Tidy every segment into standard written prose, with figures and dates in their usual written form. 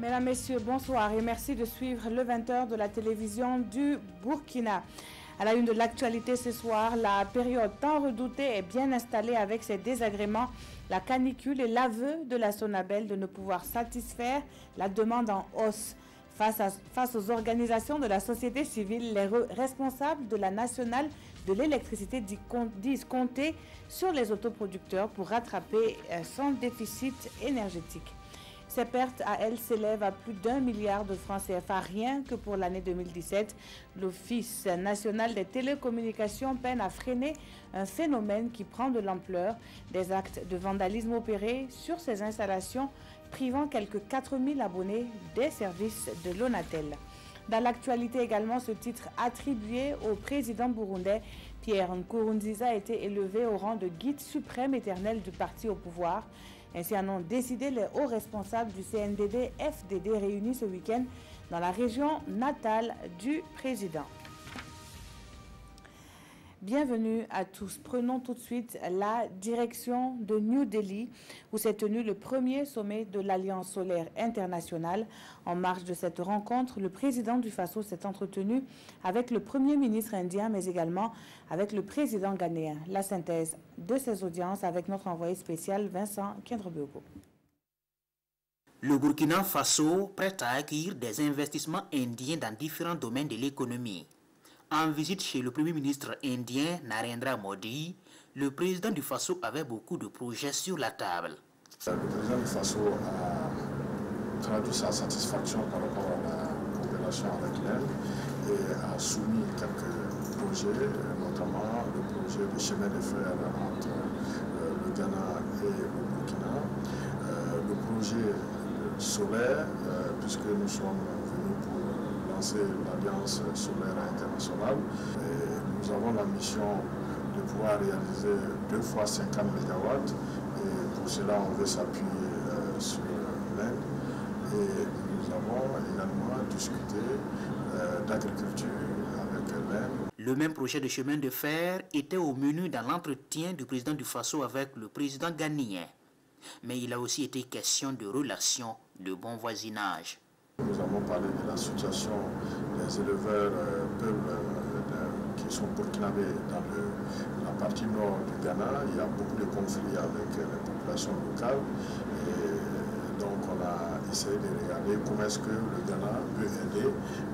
Mesdames, Messieurs, bonsoir et merci de suivre le 20h de la télévision du Burkina. À la une de l'actualité ce soir, la période tant redoutée est bien installée avec ses désagréments, la canicule et l'aveu de la Sonabel de ne pouvoir satisfaire la demande en hausse. Face aux organisations de la société civile, les responsables de la nationale de l'électricité disent compter sur les autoproducteurs pour rattraper son déficit énergétique. Ces pertes à elles s'élèvent à plus d'1 milliard de francs CFA rien que pour l'année 2017. L'Office national des télécommunications peine à freiner un phénomène qui prend de l'ampleur, des actes de vandalisme opérés sur ces installations privant quelques 4000 abonnés des services de l'Onatel. Dans l'actualité également, ce titre attribué au président burundais Pierre Nkurunziza a été élevé au rang de guide suprême éternel du parti au pouvoir. Ainsi en ont décidé les hauts responsables du CNDD-FDD réunis ce week-end dans la région natale du président. Bienvenue à tous. Prenons tout de suite la direction de New Delhi où s'est tenu le premier sommet de l'Alliance solaire internationale. En marge de cette rencontre, le président du Faso s'est entretenu avec le premier ministre indien mais également avec le président ghanéen. La synthèse de ces audiences avec notre envoyé spécial Vincent Kendrebogo. Le Burkina Faso prête à accueillir des investissements indiens dans différents domaines de l'économie. En visite chez le Premier ministre indien Narendra Modi, le président du Faso avait beaucoup de projets sur la table. Le président du Faso a traduit sa satisfaction par rapport à la coopération avec l'Inde et a soumis quelques projets, notamment le projet de chemin de fer entre le Ghana et le Burkina, le projet solaire, puisque nous sommes venus pour lancer l'Alliance solaire internationale. Et nous avons la mission de pouvoir réaliser 2 fois 50 MW et pour cela on veut s'appuyer sur l'Inde. Et nous avons également discuté d'agriculture avec l'Inde. Le même projet de chemin de fer était au menu dans l'entretien du président du Faso avec le président ghanéen. Mais il a aussi été question de relations de bon voisinage. Nous avons parlé de la situation des éleveurs qui sont burkinabés dans la partie nord du Ghana. Il y a beaucoup de conflits avec les populations locales. Et donc on a essayé de regarder comment est-ce que le Ghana peut aider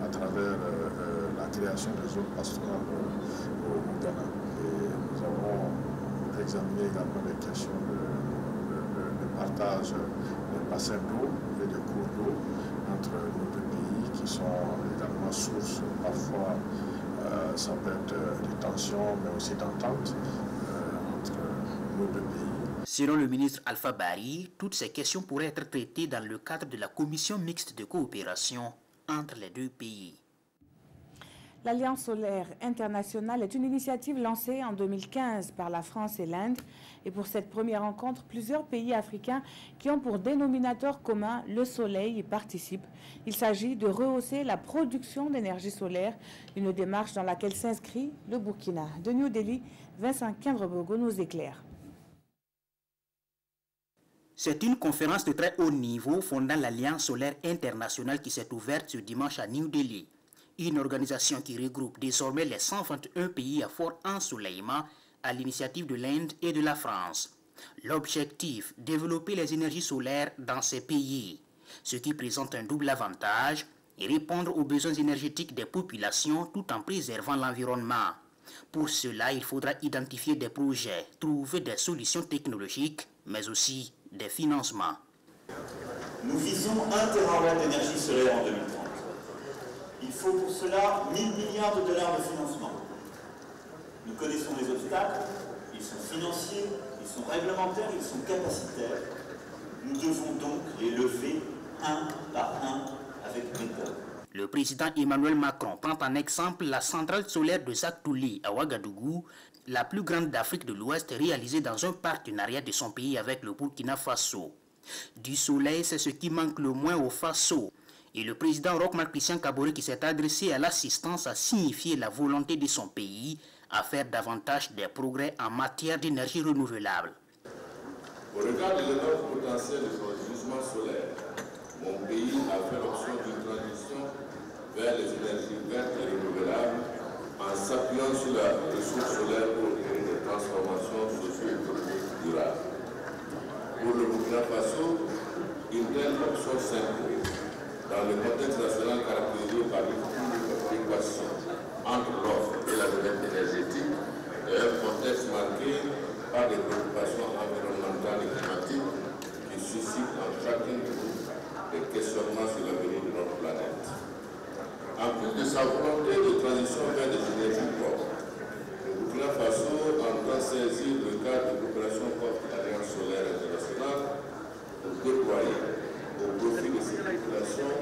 à travers la création des zones pastorales au Ghana. Et nous avons examiné également les questions de partage des bassins d'eau et des cours d'eau entre nos deux pays qui sont également source parfois, ça peut être des tensions mais aussi d'entente entre nos deux pays. Selon le ministre Alpha Bari, toutes ces questions pourraient être traitées dans le cadre de la commission mixte de coopération entre les deux pays. L'Alliance solaire internationale est une initiative lancée en 2015 par la France et l'Inde. Et pour cette première rencontre, plusieurs pays africains qui ont pour dénominateur commun le soleil y participent. Il s'agit de rehausser la production d'énergie solaire, une démarche dans laquelle s'inscrit le Burkina. De New Delhi, Vincent Kendrebogo nous éclaire. C'est une conférence de très haut niveau fondant l'Alliance solaire internationale qui s'est ouverte ce dimanche à New Delhi. Une organisation qui regroupe désormais les 121 pays à fort ensoleillement à l'initiative de l'Inde et de la France. L'objectif, développer les énergies solaires dans ces pays, ce qui présente un double avantage et répondre aux besoins énergétiques des populations tout en préservant l'environnement. Pour cela, il faudra identifier des projets, trouver des solutions technologiques, mais aussi des financements. Nous visons 1 TWh d'énergie solaire en 2030. Il faut pour cela 1 000 milliards de dollars de financement. Nous connaissons les obstacles, ils sont financiers, ils sont réglementaires, ils sont capacitaires. Nous devons donc les lever un par un avec méthode. Le président Emmanuel Macron prend en exemple la centrale solaire de Zaktouli à Ouagadougou, la plus grande d'Afrique de l'Ouest réalisée dans un partenariat de son pays avec le Burkina Faso. Du soleil, c'est ce qui manque le moins au Faso. Et le président Roch-Marc Christian Kaboré qui s'est adressé à l'assistance a signifié la volonté de son pays à faire davantage des progrès en matière d'énergie renouvelable. Au regard de l'énorme potentiel de son gisement solaire, mon pays a fait l'option d'une transition vers les énergies vertes et renouvelables en s'appuyant sur la ressource solaire pour opérer des transformations socio-économiques durables. Pour le Burkina Faso, une telle option s'impose dans le contexte national caractérisé par une équation entre l'offre et la demande énergétique et un contexte marqué par des préoccupations environnementales et climatiques qui suscitent en chacun de nous des questionnements sur l'avenir de notre planète. En plus de sa volonté de transition vers des énergies propres, le Burkina Faso entend saisir le cadre de coopération contre l'Alliance solaire internationale pour déployer au profit de ces populations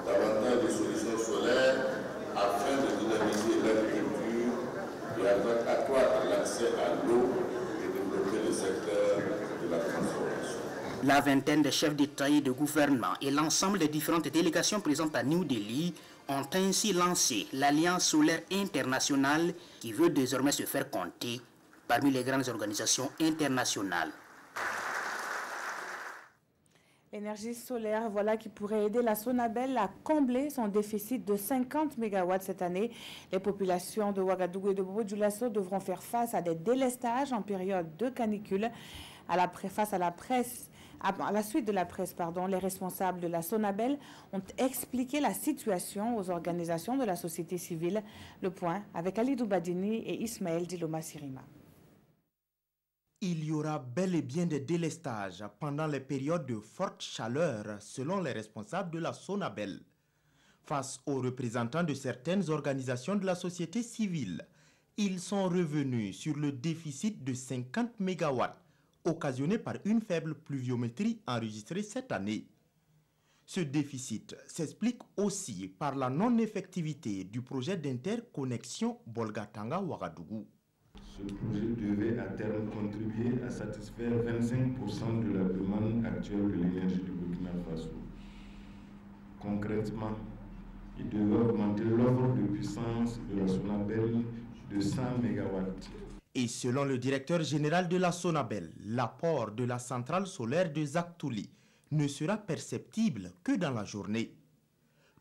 davantage de solutions solaires afin de dynamiser l'agriculture et accroître l'accès à l'eau et développer le secteur de la transformation. La vingtaine de chefs d'État et de gouvernement et l'ensemble des différentes délégations présentes à New Delhi ont ainsi lancé l'Alliance solaire internationale qui veut désormais se faire compter parmi les grandes organisations internationales. L'énergie solaire, voilà qui pourrait aider la Sonabel à combler son déficit de 50 MW cette année. Les populations de Ouagadougou et de Bobo-Dioulasso devront faire face à des délestages en période de canicule. À la suite de la presse, les responsables de la Sonabel ont expliqué la situation aux organisations de la société civile. Le point avec Alidou Badini et Ismaël Diloma Sirima. Il y aura bel et bien des délestages pendant les périodes de forte chaleur, selon les responsables de la Sonabel. Face aux représentants de certaines organisations de la société civile, ils sont revenus sur le déficit de 50 MW, occasionné par une faible pluviométrie enregistrée cette année. Ce déficit s'explique aussi par la non-effectivité du projet d'interconnexion Bolgatanga-Ouagadougou. Ce projet devait à terme contribuer à satisfaire 25% de la demande actuelle de l'énergie du Burkina Faso. Concrètement, il devait augmenter l'offre de puissance de la Sonabel de 100 MW. Et selon le directeur général de la Sonabel, l'apport de la centrale solaire de Zaktouli ne sera perceptible que dans la journée.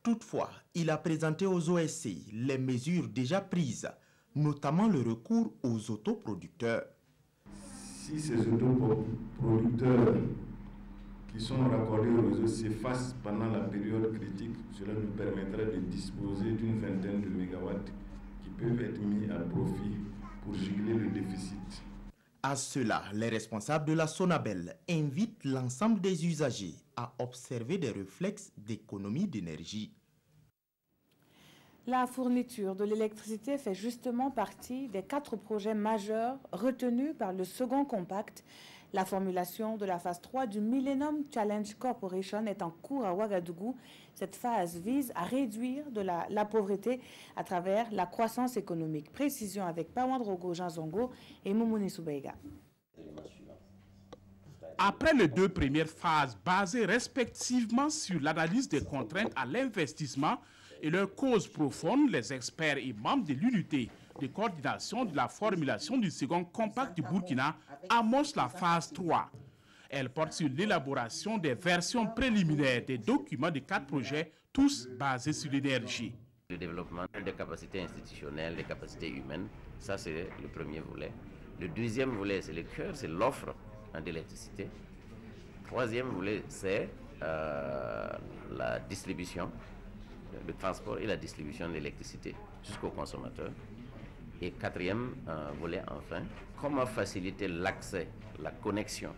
Toutefois, il a présenté aux OSC les mesures déjà prises, notamment le recours aux autoproducteurs. Si ces autoproducteurs qui sont raccordés au réseau s'effacent pendant la période critique, cela nous permettra de disposer d'une vingtaine de mégawatts qui peuvent être mis à profit pour juguler le déficit. À cela, les responsables de la Sonabel invitent l'ensemble des usagers à observer des réflexes d'économie d'énergie. La fourniture de l'électricité fait justement partie des 4 projets majeurs retenus par le second compact. La formulation de la phase 3 du Millennium Challenge Corporation est en cours à Ouagadougou. Cette phase vise à réduire la pauvreté à travers la croissance économique. Précision avec Pawandrogo Jean Zongo et Moumouni Soubeiga. Après les 2 premières phases basées respectivement sur l'analyse des contraintes à l'investissement et leurs causes profondes, les experts et membres de l'unité de coordination de la formulation du second compact du Burkina amorcent la phase 3. Elle porte sur l'élaboration des versions préliminaires des documents des 4 projets, tous basés sur l'énergie. Le développement des capacités institutionnelles, des capacités humaines, ça c'est le premier volet. Le deuxième volet, c'est le cœur, c'est l'offre d'électricité. Troisième volet, c'est la distribution, le transport et la distribution de l'électricité jusqu'au consommateur. Et quatrième volet, enfin, comment faciliter l'accès, la connexion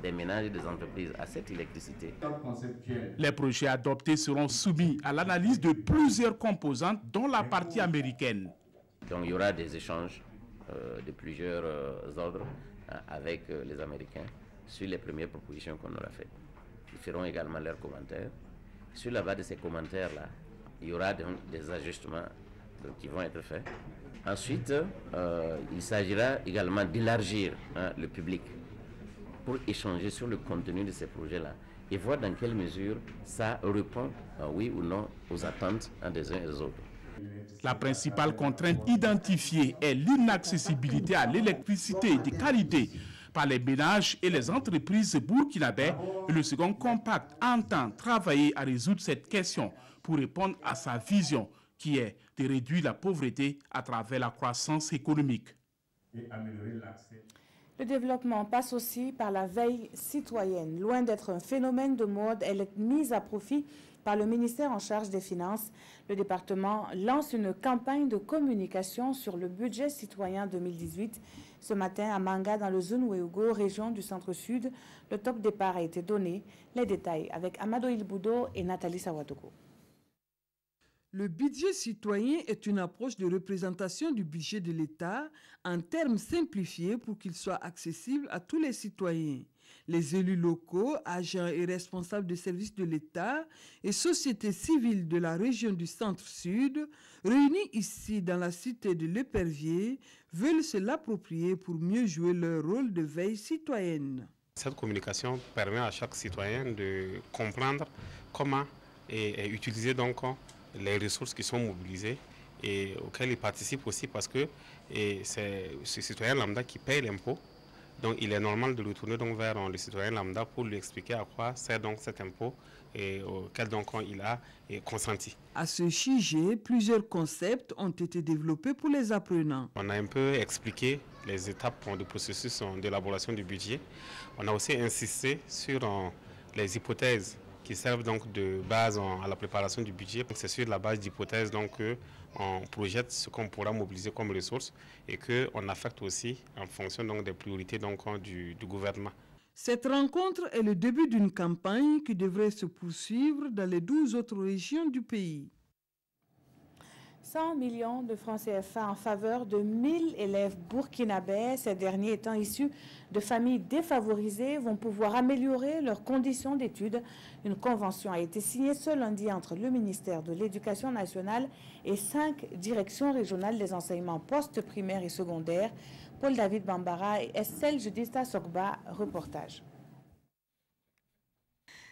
des ménages et des entreprises à cette électricité. Les projets adoptés seront soumis à l'analyse de plusieurs composantes, dont la partie américaine. Donc il y aura des échanges de plusieurs ordres avec les Américains sur les premières propositions qu'on aura faites. Ils feront également leurs commentaires. Sur la base de ces commentaires-là, il y aura donc des ajustements qui vont être faits. Ensuite, il s'agira également d'élargir le public pour échanger sur le contenu de ces projets-là et voir dans quelle mesure ça répond, oui ou non, aux attentes des uns et des autres. La principale contrainte identifiée est l'inaccessibilité à l'électricité de qualité par les ménages et les entreprises burkinabais. Et le second compact entend travailler à résoudre cette question pour répondre à sa vision qui est de réduire la pauvreté à travers la croissance économique. Et améliorer l'accès. Le développement passe aussi par la veille citoyenne. Loin d'être un phénomène de mode, elle est mise à profit par le ministère en charge des Finances. Le département lance une campagne de communication sur le budget citoyen 2018. Ce matin, à Manga, dans le Zunweugo, région du centre-sud, le top départ a été donné. Les détails avec Amado Ilboudo et Nathalie Sawatoko. Le budget citoyen est une approche de représentation du budget de l'État en termes simplifiés pour qu'il soit accessible à tous les citoyens. Les élus locaux, agents et responsables de services de l'État et sociétés civiles de la région du Centre-Sud, réunis ici dans la cité de l'Épervier, veulent se l'approprier pour mieux jouer leur rôle de veille citoyenne. Cette communication permet à chaque citoyen de comprendre comment et utiliser donc les ressources qui sont mobilisées et auxquelles il participe aussi parce que c'est ce citoyen lambda qui paye l'impôt. Donc il est normal de le tourner donc vers le citoyen lambda pour lui expliquer à quoi sert donc cet impôt et auquel donc il a consenti. À ce sujet, plusieurs concepts ont été développés pour les apprenants. On a un peu expliqué les étapes du processus d'élaboration du budget. On a aussi insisté sur les hypothèses qui servent donc de base à la préparation du budget. C'est sur la base d'hypothèses qu'on projette ce qu'on pourra mobiliser comme ressources et qu'on affecte aussi en fonction donc des priorités du gouvernement. Cette rencontre est le début d'une campagne qui devrait se poursuivre dans les 12 autres régions du pays. 100 millions de francs CFA en faveur de 1000 élèves burkinabais, ces derniers étant issus de familles défavorisées, vont pouvoir améliorer leurs conditions d'études. Une convention a été signée ce lundi entre le ministère de l'Éducation nationale et 5 directions régionales des enseignements post-primaires et secondaires. Paul-David Bambara et Estelle Judista Sokba, reportage.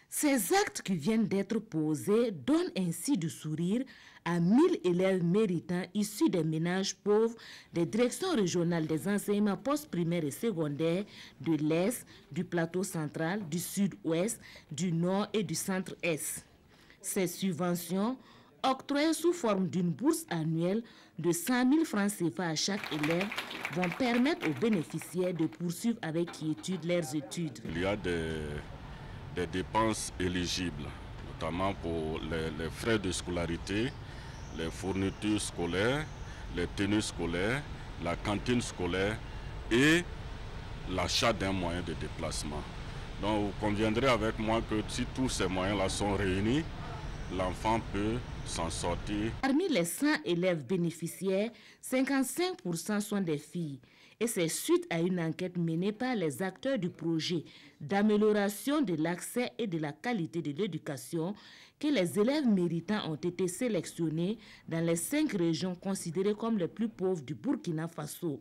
Ces actes qui viennent d'être posés donnent ainsi du sourire à 1000 élèves méritants issus des ménages pauvres des directions régionales des enseignements post-primaires et secondaires de l'Est, du plateau central, du sud-ouest, du nord et du centre-est. Ces subventions, octroyées sous forme d'une bourse annuelle de 100 000 francs CFA à chaque élève, vont permettre aux bénéficiaires de poursuivre avec quiétude leurs études. Il y a des dépenses éligibles, notamment pour les frais de scolarité, les fournitures scolaires, les tenues scolaires, la cantine scolaire et l'achat d'un moyen de déplacement. Donc vous conviendrez avec moi que si tous ces moyens-là sont réunis, l'enfant peut s'en sortir. Parmi les 100 élèves bénéficiaires, 55% sont des filles. Et c'est suite à une enquête menée par les acteurs du projet d'amélioration de l'accès et de la qualité de l'éducation que les élèves méritants ont été sélectionnés dans les 5 régions considérées comme les plus pauvres du Burkina Faso.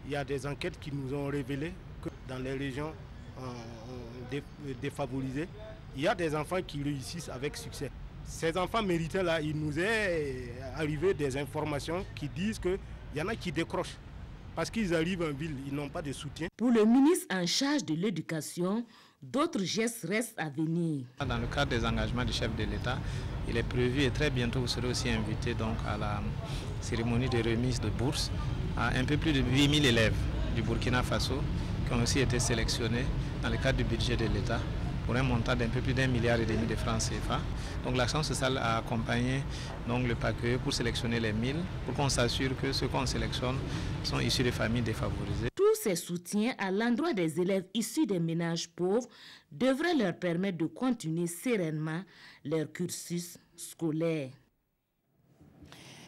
Il y a des enquêtes qui nous ont révélé que dans les régions défavorisées, il y a des enfants qui réussissent avec succès. Ces enfants méritants-là, il nous est arrivé des informations qui disent qu'il y en a qui décrochent. Parce qu'ils arrivent en ville, ils n'ont pas de soutien. Pour le ministre en charge de l'éducation, d'autres gestes restent à venir. Dans le cadre des engagements du chef de l'État, il est prévu et très bientôt vous serez aussi invité donc à la cérémonie de remise de bourse à un peu plus de 8000 élèves du Burkina Faso qui ont aussi été sélectionnés dans le cadre du budget de l'État pour un montant d'un peu plus d'1,5 milliard de francs CFA. Donc l'action sociale a accompagné donc, le PACE pour sélectionner les 1000, pour qu'on s'assure que ceux qu'on sélectionne sont issus de familles défavorisées. Tous ces soutiens à l'endroit des élèves issus des ménages pauvres devraient leur permettre de continuer sereinement leur cursus scolaire.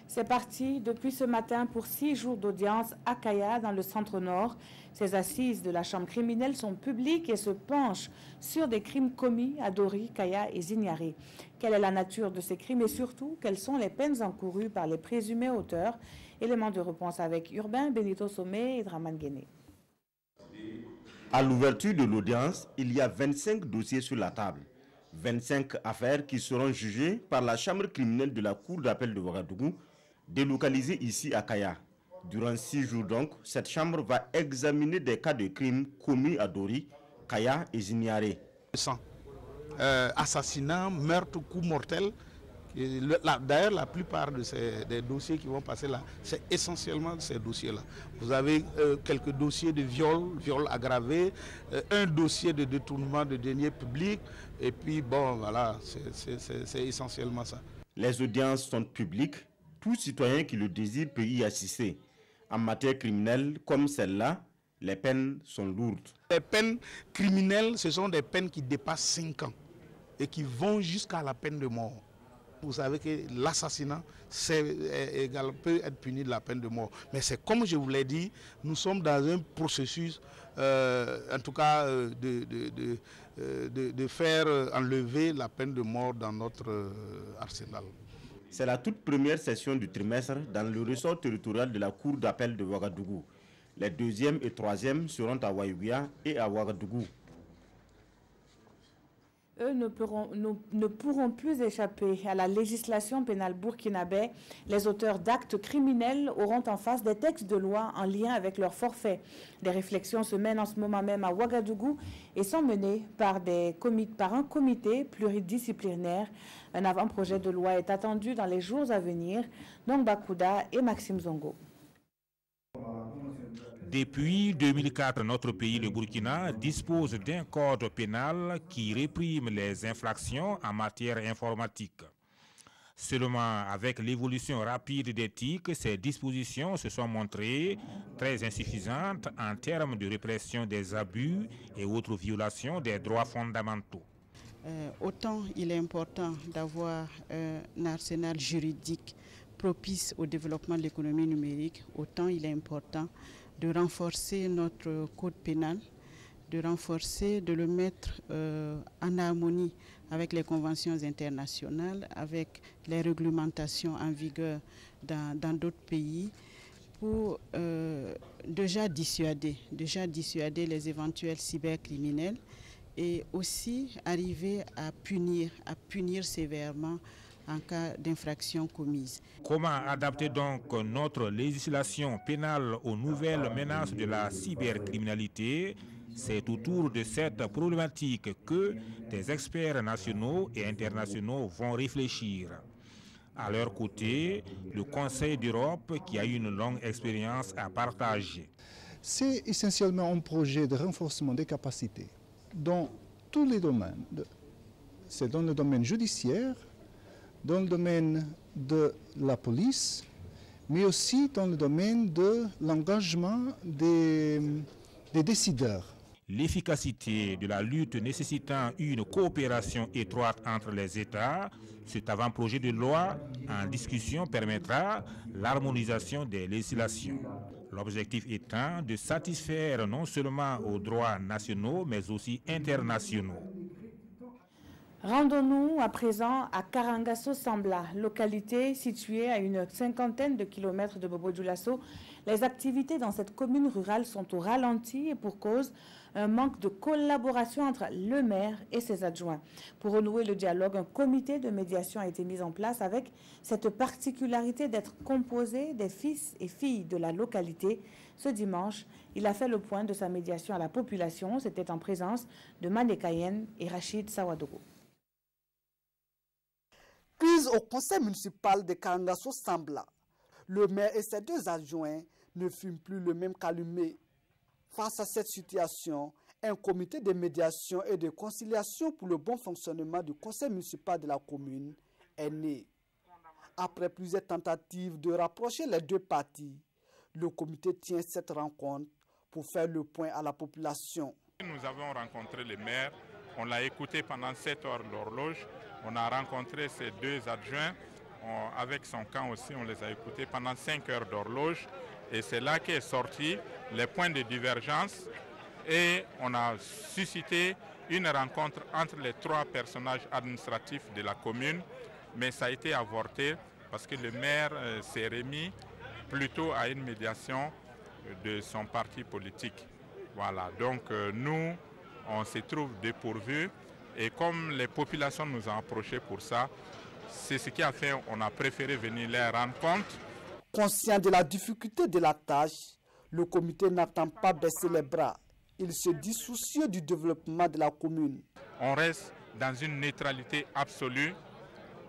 C'est parti depuis ce matin pour 6 jours d'audience à Kaya, dans le centre-nord. Ces assises de la chambre criminelle sont publiques et se penchent sur des crimes commis à Dori, Kaya et Zignari. Quelle est la nature de ces crimes et surtout, quelles sont les peines encourues par les présumés auteurs? Élément de réponse avec Urbain, Benito Somé et Draman Guéné. À l'ouverture de l'audience, il y a 25 dossiers sur la table. 25 affaires qui seront jugées par la chambre criminelle de la cour d'appel de Ouagadougou, délocalisée ici à Kaya. Durant 6 jours donc, cette chambre va examiner des cas de crimes commis à Dori, Kaya et Ziniare. Assassinat, meurtre, coup mortel. D'ailleurs, la plupart des dossiers qui vont passer là, c'est essentiellement ces dossiers-là. Vous avez quelques dossiers de viol aggravé, un dossier de détournement de deniers publics, et puis bon, voilà, c'est essentiellement ça. Les audiences sont publiques, tout citoyen qui le désire peut y assister. En matière criminelle comme celle-là, les peines sont lourdes. Les peines criminelles, ce sont des peines qui dépassent 5 ans et qui vont jusqu'à la peine de mort. Vous savez que l'assassinat peut être puni de la peine de mort. Mais c'est comme je vous l'ai dit, nous sommes dans un processus, en tout cas, de faire enlever la peine de mort dans notre arsenal. C'est la toute première session du trimestre dans le ressort territorial de la Cour d'appel de Ouagadougou. Les 2e et 3e seront à Waïouia et à Ouagadougou. Eux ne pourront plus échapper à la législation pénale burkinabé. Les auteurs d'actes criminels auront en face des textes de loi en lien avec leur forfait. Des réflexions se mènent en ce moment même à Ouagadougou et sont menées par un comité pluridisciplinaire. Un avant-projet de loi est attendu dans les jours à venir. Nongba Kouda et Maxime Zongo. Depuis 2004, notre pays, le Burkina, dispose d'un code pénal qui réprime les infractions en matière informatique. Seulement, avec l'évolution rapide d'éthique, ces dispositions se sont montrées très insuffisantes en termes de répression des abus et autres violations des droits fondamentaux. Autant il est important d'avoir un arsenal juridique propice au développement de l'économie numérique, autant il est important de renforcer notre code pénal, de le mettre en harmonie avec les conventions internationales, avec les réglementations en vigueur dans d'autres pays, pour déjà dissuader les éventuels cybercriminels et aussi arriver à punir sévèrement en cas d'infraction commise. Comment adapter donc notre législation pénale aux nouvelles menaces de la cybercriminalité? C'est autour de cette problématique que des experts nationaux et internationaux vont réfléchir. À leur côté, le Conseil d'Europe qui a une longue expérience à partager. C'est essentiellement un projet de renforcement des capacités dans tous les domaines. C'est dans le domaine judiciaire, dans le domaine de la police, mais aussi dans le domaine de l'engagement des décideurs. L'efficacité de la lutte nécessitant une coopération étroite entre les États, cet avant-projet de loi en discussion permettra l'harmonisation des législations. L'objectif étant de satisfaire non seulement aux droits nationaux, mais aussi internationaux. Rendons-nous à présent à Karangasso-Sambla, localité située à une 50aine de kilomètres de Bobo-Dioulasso. Les activités dans cette commune rurale sont au ralenti et pour cause un manque de collaboration entre le maire et ses adjoints. Pour renouer le dialogue, un comité de médiation a été mis en place avec cette particularité d'être composé des fils et filles de la localité. Ce dimanche, il a fait le point de sa médiation à la population. C'était en présence de Mané Kayen et Rachid Sawadogo. Crise au conseil municipal de Karangasso-Sambla. Le maire et ses 2 adjoints ne fument plus le même calumet. Face à cette situation, un comité de médiation et de conciliation pour le bon fonctionnement du conseil municipal de la commune est né. Après plusieurs tentatives de rapprocher les 2 parties, le comité tient cette rencontre pour faire le point à la population. Nous avons rencontré le maire, on l'a écouté pendant 7 heures d'horloge. On a rencontré ses 2 adjoints, avec son camp aussi, on les a écoutés pendant 5 heures d'horloge. Et c'est là qu'est sorti les points de divergence et on a suscité une rencontre entre les 3 personnages administratifs de la commune. Mais ça a été avorté parce que le maire s'est remis plutôt à une médiation de son parti politique. Voilà, donc nous, on se trouve dépourvus. Et comme les populations nous ont approchés pour ça, c'est ce qui a fait qu'on a préféré venir les rendre compte Conscient de la difficulté de la tâche, le comité n'attend pas baisser les bras. Il se dit soucieux du développement de la commune. On reste dans une neutralité absolue.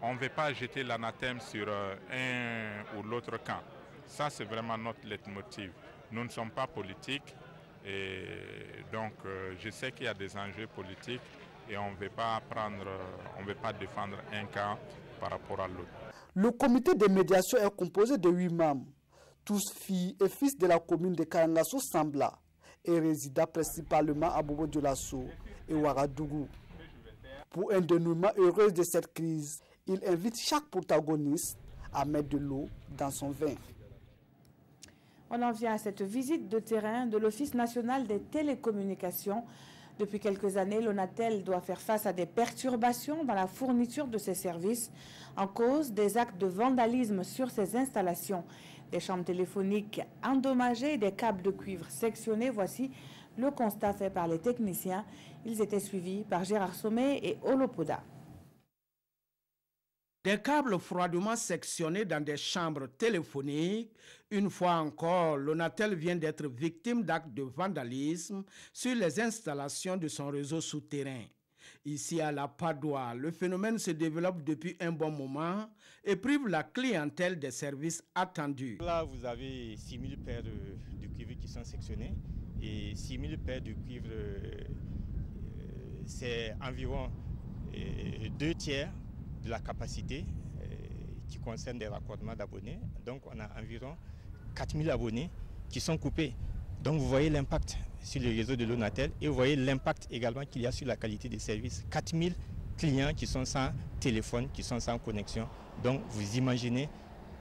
On ne veut pas jeter l'anathème sur un ou l'autre camp. Ça, c'est vraiment notre leitmotiv. Nous ne sommes pas politiques et donc je sais qu'il y a des enjeux politiques et on ne veut pas défendre un camp par rapport à l'autre. Le comité de médiation est composé de 8 membres, tous filles et fils de la commune de Karangasso-Sambla et résident principalement à Bobo-Dioulasso et Ouagadougou. Pour un dénouement heureux de cette crise, il invite chaque protagoniste à mettre de l'eau dans son vin. On en vient à cette visite de terrain de l'Office national des télécommunications. Depuis quelques années, l'ONATEL doit faire face à des perturbations dans la fourniture de ses services en cause des actes de vandalisme sur ses installations. Des chambres téléphoniques endommagées et des câbles de cuivre sectionnés. Voici le constat fait par les techniciens. Ils étaient suivis par Gérard Sommet et Olopoda. Des câbles froidement sectionnés dans des chambres téléphoniques. Une fois encore, l'ONATEL vient d'être victime d'actes de vandalisme sur les installations de son réseau souterrain. Ici à la Padoue, le phénomène se développe depuis un bon moment et prive la clientèle des services attendus. Là, vous avez 6000 paires de cuivre qui sont sectionnés et 6000 paires de cuivre, c'est environ 2 tiers de la capacité qui concerne des raccordements d'abonnés. Donc on a environ 4000 abonnés qui sont coupés. Donc vous voyez l'impact sur le réseau de l'ONATEL et vous voyez l'impact également qu'il y a sur la qualité des services. 4000 clients qui sont sans téléphone, qui sont sans connexion. Donc vous imaginez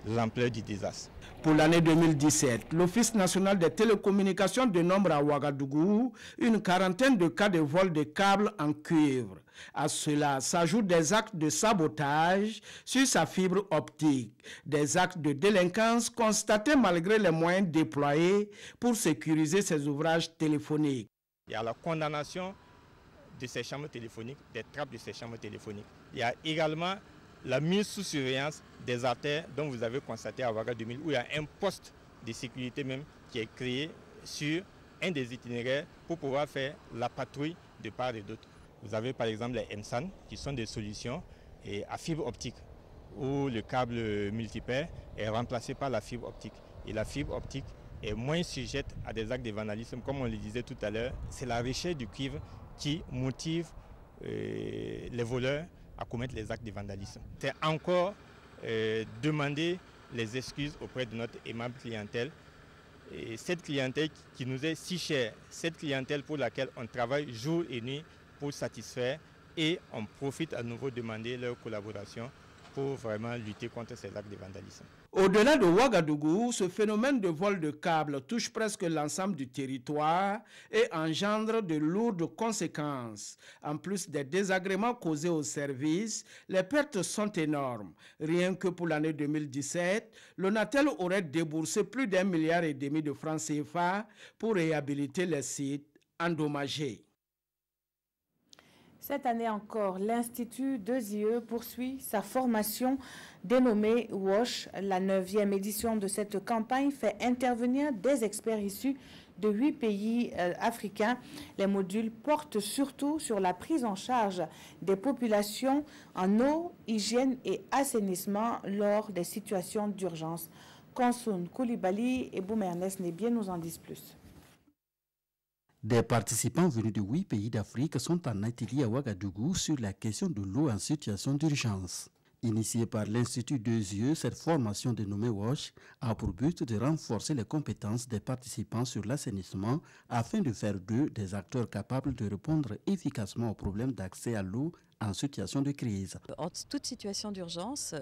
l'ampleur du désastre. Pour l'année 2017, l'Office national des télécommunications dénombre à Ouagadougou une quarantaine de cas de vol de câbles en cuivre. À cela s'ajoutent des actes de sabotage sur sa fibre optique, des actes de délinquance constatés malgré les moyens déployés pour sécuriser ses ouvrages téléphoniques. Il y a la condamnation de ces chambres téléphoniques, des trappes de ces chambres téléphoniques. Il y a également la mise sous surveillance des artères dont vous avez constaté à Ouaga 2000, où il y a un poste de sécurité même qui est créé sur un des itinéraires pour pouvoir faire la patrouille de part et d'autre. Vous avez par exemple les MSAN qui sont des solutions à fibre optique où le câble multipaire est remplacé par la fibre optique. Et la fibre optique est moins sujette à des actes de vandalisme. Comme on le disait tout à l'heure, c'est la recherche du cuivre qui motive les voleurs à commettre les actes de vandalisme. C'est encore demander les excuses auprès de notre aimable clientèle. Et cette clientèle qui nous est si chère, cette clientèle pour laquelle on travaille jour et nuit pour satisfaire, et on profite à nouveau demander leur collaboration pour vraiment lutter contre ces actes de vandalisme. Au-delà de Ouagadougou, ce phénomène de vol de câbles touche presque l'ensemble du territoire et engendre de lourdes conséquences. En plus des désagréments causés au service, les pertes sont énormes. Rien que pour l'année 2017, l'ONATEL aurait déboursé plus d'1,5 milliard de francs CFA pour réhabiliter les sites endommagés. Cette année encore, l'Institut 2IE poursuit sa formation dénommée WASH. La 9e édition de cette campagne fait intervenir des experts issus de 8 pays africains. Les modules portent surtout sur la prise en charge des populations en eau, hygiène et assainissement lors des situations d'urgence. Konsoun Koulibaly et Boumernès Nebien nous en disent plus. Des participants venus de 8 pays d'Afrique sont en atelier à Ouagadougou sur la question de l'eau en situation d'urgence. Initiée par l'Institut 2IE, cette formation dénommée WASH a pour but de renforcer les compétences des participants sur l'assainissement afin de faire d'eux des acteurs capables de répondre efficacement aux problèmes d'accès à l'eau en situation de crise. En toute situation d'urgence,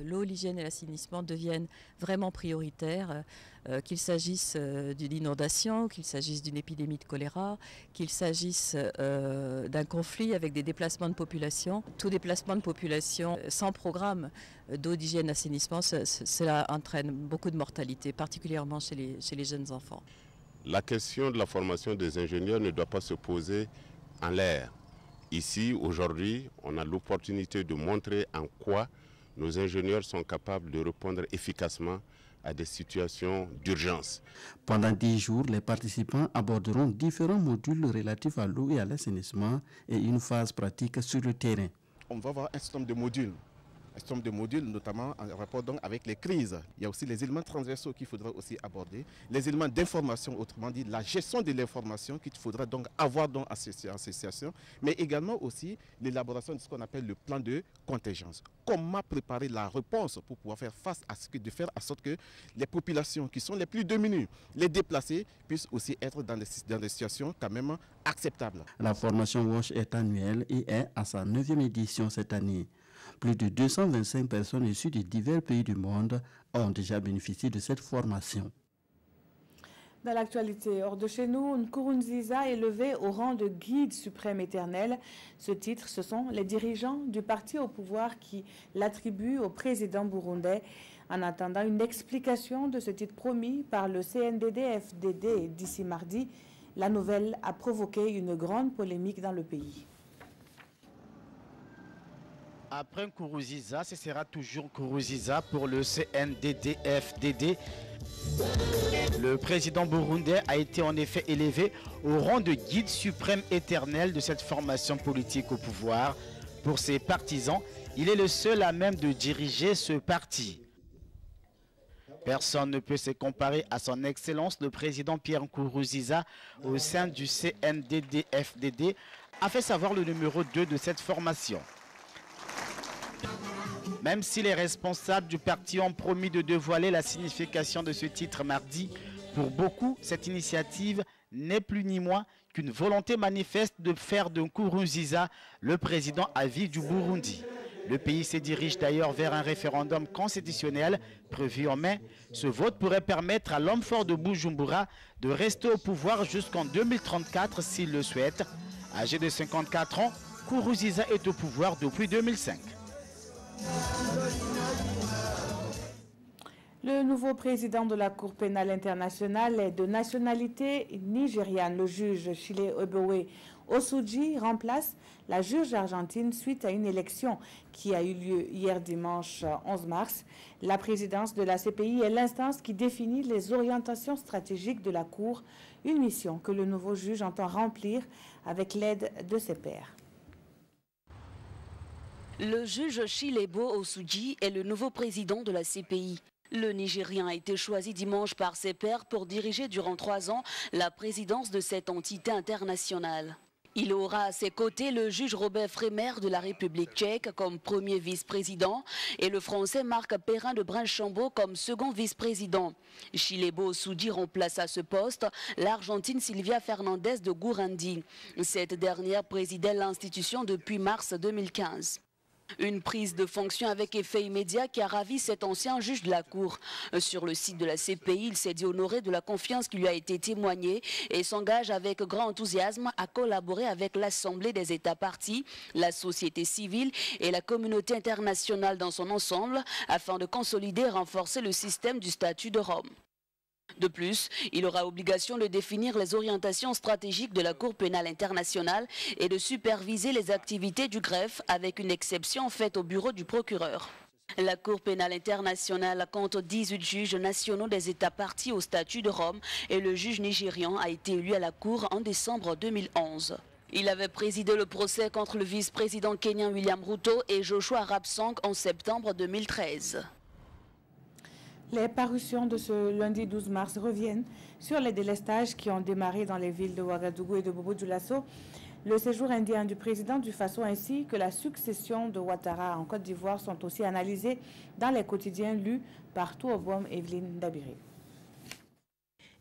l'eau, l'hygiène et l'assainissement deviennent vraiment prioritaires, qu'il s'agisse d'une inondation, qu'il s'agisse d'une épidémie de choléra, qu'il s'agisse d'un conflit avec des déplacements de population. Tout déplacement de population sans programme d'eau, d'hygiène, d'assainissement, cela entraîne beaucoup de mortalité, particulièrement chez les jeunes enfants. La question de la formation des ingénieurs ne doit pas se poser en l'air. Ici, aujourd'hui, on a l'opportunité de montrer en quoi nos ingénieurs sont capables de répondre efficacement à des situations d'urgence. Pendant 10 jours, les participants aborderont différents modules relatifs à l'eau et à l'assainissement et une phase pratique sur le terrain. On va avoir un certain nombre de modules. Un certain nombre de modules, notamment en rapport donc avec les crises. Il y a aussi les éléments transversaux qu'il faudra aussi aborder. Les éléments d'information, autrement dit, la gestion de l'information qu'il faudra donc avoir dans l'association, mais également aussi l'élaboration de ce qu'on appelle le plan de contingence. Comment préparer la réponse pour pouvoir faire face à ce que, de faire en sorte que les populations qui sont les plus démunies, les déplacés, puissent aussi être dans des situations quand même acceptables. La formation WASH est annuelle et est à sa 9e édition cette année. Plus de 225 personnes issues de divers pays du monde ont déjà bénéficié de cette formation. Dans l'actualité, hors de chez nous, Nkurunziza est élevé au rang de guide suprême éternel. Ce titre, ce sont les dirigeants du parti au pouvoir qui l'attribuent au président burundais. En attendant une explication de ce titre promis par le CNDD-FDD d'ici mardi, la nouvelle a provoqué une grande polémique dans le pays. Après Nkurunziza, ce sera toujours Nkurunziza pour le CNDD-FDD. Le président burundais a été en effet élevé au rang de guide suprême éternel de cette formation politique au pouvoir. Pour ses partisans, il est le seul à même de diriger ce parti. Personne ne peut se comparer à son excellence, le président Pierre Nkurunziza, au sein du CNDD-FDD, a fait savoir le numéro 2 de cette formation. Même si les responsables du parti ont promis de dévoiler la signification de ce titre mardi, pour beaucoup, cette initiative n'est plus ni moins qu'une volonté manifeste de faire de Nkurunziza le président à vie du Burundi. Le pays se dirige d'ailleurs vers un référendum constitutionnel prévu en mai. Ce vote pourrait permettre à l'homme fort de Bujumbura de rester au pouvoir jusqu'en 2034 s'il le souhaite. Âgé de 54 ans, Nkurunziza est au pouvoir depuis 2005. Le nouveau président de la Cour pénale internationale est de nationalité nigériane. Le juge Chile Oboe Osuji remplace la juge argentine suite à une élection qui a eu lieu hier dimanche 11 mars. La présidence de la CPI est l'instance qui définit les orientations stratégiques de la Cour, une mission que le nouveau juge entend remplir avec l'aide de ses pairs. Le juge Chilebo Osuji est le nouveau président de la CPI. Le Nigérien a été choisi dimanche par ses pairs pour diriger durant 3 ans la présidence de cette entité internationale. Il aura à ses côtés le juge Robert Fremer de la République tchèque comme premier vice-président et le français Marc Perrin de Brinchambault comme second vice-président. Chilebo Osuji remplace à ce poste l'Argentine Silvia Fernandez de Gourandi. Cette dernière présidait l'institution depuis mars 2015. Une prise de fonction avec effet immédiat qui a ravi cet ancien juge de la Cour. Sur le site de la CPI, il s'est dit honoré de la confiance qui lui a été témoignée et s'engage avec grand enthousiasme à collaborer avec l'Assemblée des États parties, la société civile et la communauté internationale dans son ensemble afin de consolider et renforcer le système du statut de Rome. De plus, il aura obligation de définir les orientations stratégiques de la Cour pénale internationale et de superviser les activités du greffe avec une exception faite au bureau du procureur. La Cour pénale internationale compte 18 juges nationaux des États parties au statut de Rome et le juge nigérian a été élu à la Cour en décembre 2011. Il avait présidé le procès contre le vice-président kenyan William Ruto et Joshua Rapsang en septembre 2013. Les parutions de ce lundi 12 mars reviennent sur les délestages qui ont démarré dans les villes de Ouagadougou et de Bobo-Dioulasso, le séjour indien du président du Faso ainsi que la succession de Ouattara en Côte d'Ivoire sont aussi analysés dans les quotidiens lus par Touobom Evelyne Dabiré.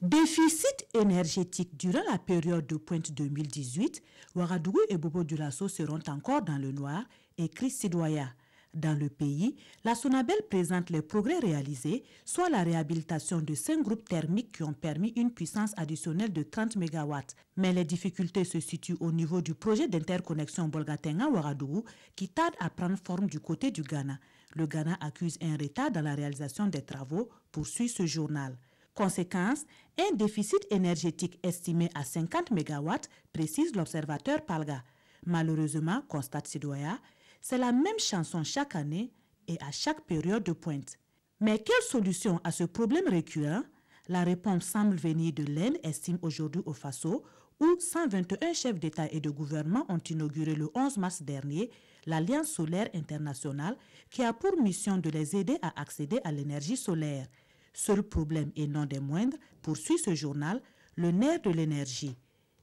Déficit énergétique durant la période de pointe 2018, Ouagadougou et Bobo-Dioulasso seront encore dans le noir, écrit Sidoya. Dans le pays, la Sonabel présente les progrès réalisés, soit la réhabilitation de 5 groupes thermiques qui ont permis une puissance additionnelle de 30 MW. Mais les difficultés se situent au niveau du projet d'interconnexion Bolgatenga-Ouagadougou qui tarde à prendre forme du côté du Ghana. Le Ghana accuse un retard dans la réalisation des travaux, poursuit ce journal. Conséquence, un déficit énergétique estimé à 50 MW, précise l'observateur Palga. Malheureusement, constate Sidoya, c'est la même chanson chaque année et à chaque période de pointe. Mais quelle solution à ce problème récurrent? La réponse semble venir de l'Inde, estime aujourd'hui au Faso, où 121 chefs d'État et de gouvernement ont inauguré le 11 mars dernier l'Alliance solaire internationale qui a pour mission de les aider à accéder à l'énergie solaire. Seul problème et non des moindres, poursuit ce journal, le nerf de l'énergie.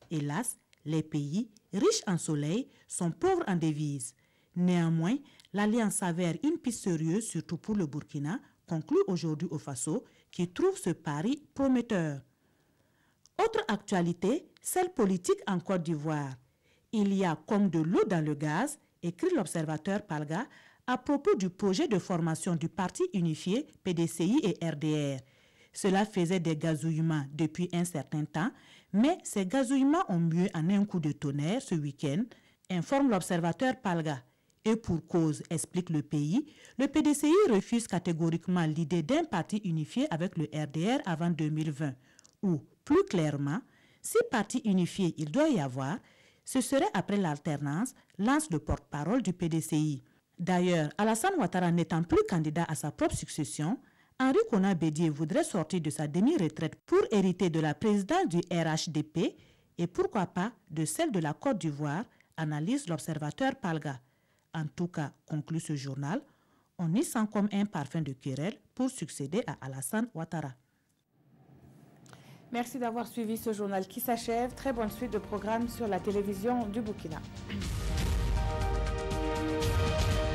Hélas, les pays, riches en soleil, sont pauvres en devises. Néanmoins, l'Alliance s'avère une piste sérieuse, surtout pour le Burkina, conclut aujourd'hui au Faso, qui trouve ce pari prometteur. Autre actualité, celle politique en Côte d'Ivoire. Il y a comme de l'eau dans le gaz, écrit l'observateur Palga, à propos du projet de formation du Parti unifié PDCI et RDR. Cela faisait des gazouillements depuis un certain temps, mais ces gazouillements ont mué en un coup de tonnerre ce week-end, informe l'observateur Palga. Et pour cause, explique le pays, le PDCI refuse catégoriquement l'idée d'un parti unifié avec le RDR avant 2020, ou, plus clairement, si parti unifié il doit y avoir, ce serait après l'alternance, lance le porte-parole du PDCI. D'ailleurs, Alassane Ouattara n'étant plus candidat à sa propre succession, Henri Konan Bédié voudrait sortir de sa demi-retraite pour hériter de la présidence du RHDP et pourquoi pas de celle de la Côte d'Ivoire, analyse l'observateur Palga. En tout cas, conclut ce journal, on y sent comme un parfum de querelle pour succéder à Alassane Ouattara. Merci d'avoir suivi ce journal qui s'achève. Très bonne suite de programmes sur la télévision du Burkina.